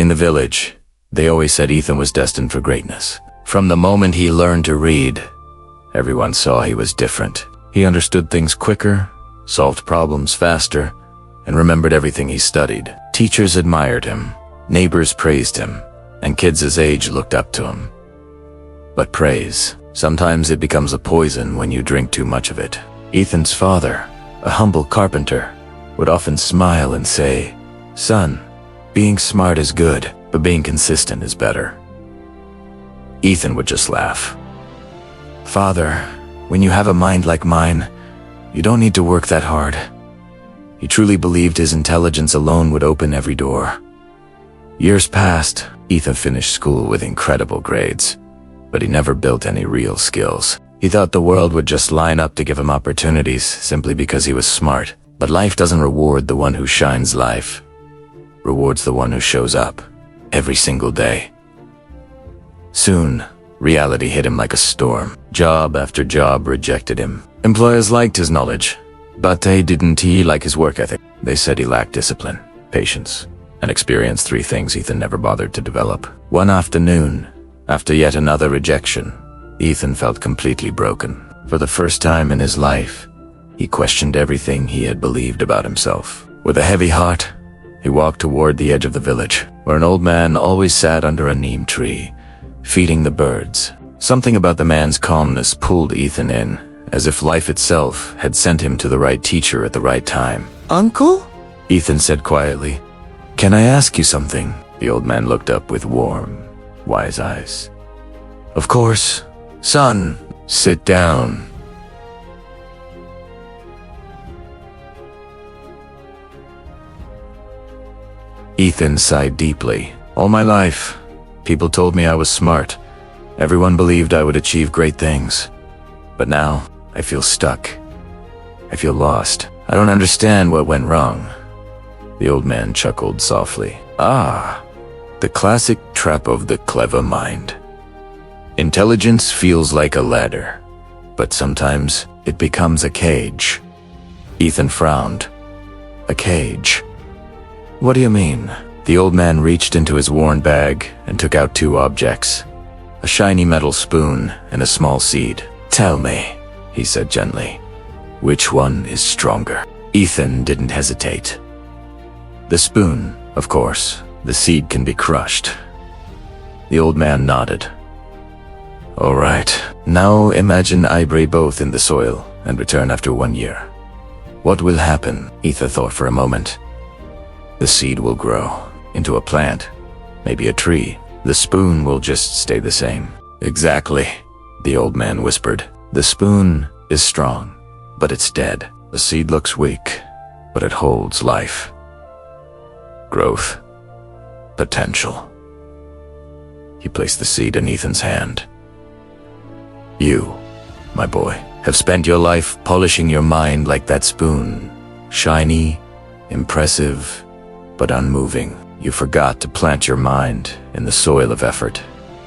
In the village, they always said Ethan was destined for greatness. From the moment he learned to read, everyone saw he was different. He understood things quicker, solved problems faster, and remembered everything he studied. Teachers admired him, neighbors praised him, and kids his age looked up to him. But praise, sometimes it becomes a poison when you drink too much of it. Ethan's father, a humble carpenter, would often smile and say, "Son, being smart is good, but being consistent is better." Ethan would just laugh. "Father, when you have a mind like mine, you don't need to work that hard." He truly believed his intelligence alone would open every door. Years passed. Ethan finished school with incredible grades, but he never built any real skills. He thought the world would just line up to give him opportunities simply because he was smart. But life doesn't reward the one who shines. Life rewards the one who shows up every single day. Soon, reality hit him like a storm. Job after job rejected him. Employers liked his knowledge, but they didn't like his work ethic. They said he lacked discipline, patience, and experience, 3 things Ethan never bothered to develop. One afternoon, after yet another rejection, Ethan felt completely broken. For the first time in his life, he questioned everything he had believed about himself. With a heavy heart, he walked toward the edge of the village, where an old man always sat under a neem tree, feeding the birds. Something about the man's calmness pulled Ethan in, as if life itself had sent him to the right teacher at the right time. "Uncle?" Ethan said quietly. "Can I ask you something?" The old man looked up with warm, wise eyes. "Of course, son. Sit down." Ethan sighed deeply. "All my life, people told me I was smart. Everyone believed I would achieve great things. But now, I feel stuck. I feel lost. I don't understand what went wrong." The old man chuckled softly. "Ah, the classic trap of the clever mind. Intelligence feels like a ladder, but sometimes it becomes a cage." Ethan frowned. "A cage? What do you mean?" The old man reached into his worn bag and took out 2 objects, a shiny metal spoon and a small seed. "Tell me," he said gently, "which one is stronger?" Ethan didn't hesitate. "The spoon, of course. The seed can be crushed." The old man nodded. "All right, now imagine I bury both in the soil and return after 1 year. What will happen?" Ethan thought for a moment. "The seed will grow into a plant, maybe a tree. The spoon will just stay the same." "Exactly," the old man whispered. "The spoon is strong, but it's dead. The seed looks weak, but it holds life, growth, potential." He placed the seed in Ethan's hand. "You, my boy, have spent your life polishing your mind like that spoon. Shiny, impressive, but unmoving. You forgot to plant your mind in the soil of effort,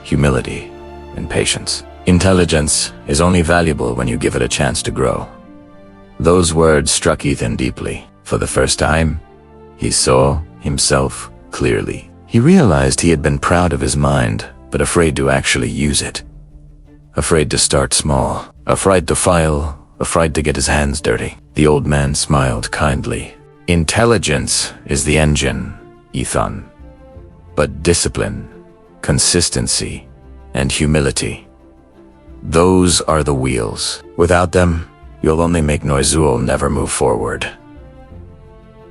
humility, and patience. Intelligence is only valuable when you give it a chance to grow." Those words struck Ethan deeply. For the first time, he saw himself clearly. He realized he had been proud of his mind, but afraid to actually use it. Afraid to start small, afraid to fail, afraid to get his hands dirty. The old man smiled kindly. "Intelligence is the engine, Ethan. But discipline, consistency, and humility, those are the wheels. Without them, you'll only make noise, you'll never move forward."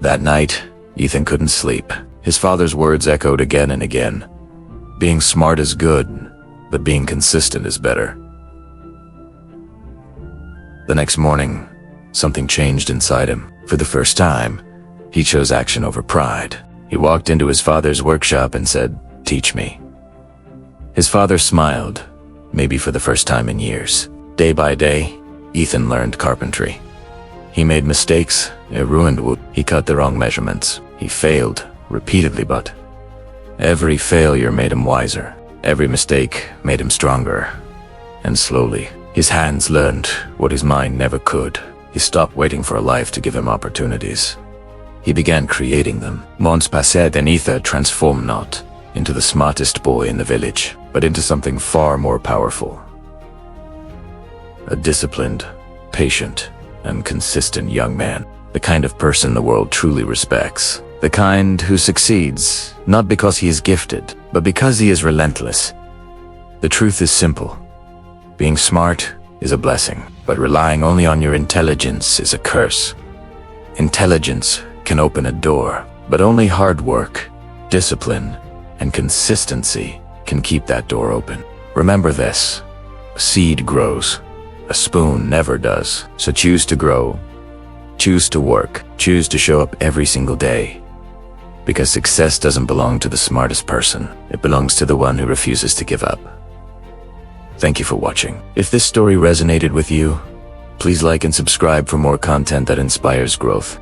That night, Ethan couldn't sleep. His father's words echoed again and again. Being smart is good, but being consistent is better. The next morning, something changed inside him. For the first time, he chose action over pride. He walked into his father's workshop and said, "Teach me." His father smiled, maybe for the first time in years. Day by day, Ethan learned carpentry. He made mistakes, it ruined wood. He cut the wrong measurements. He failed repeatedly, but every failure made him wiser. Every mistake made him stronger. And slowly, his hands learned what his mind never could. He stopped waiting for life to give him opportunities. He began creating them. Months passed and Ethan transformed not into the smartest boy in the village, but into something far more powerful. A disciplined, patient, and consistent young man. The kind of person the world truly respects. The kind who succeeds, not because he is gifted, but because he is relentless. The truth is simple. Being smart is a blessing, but relying only on your intelligence is a curse. Intelligence can open a door, but only hard work, discipline, and consistency can keep that door open. Remember this: a seed grows, a spoon never does. So choose to grow, choose to work, choose to show up every single day. Because success doesn't belong to the smartest person. It belongs to the one who refuses to give up. Thank you for watching. If this story resonated with you, please like and subscribe for more content that inspires growth.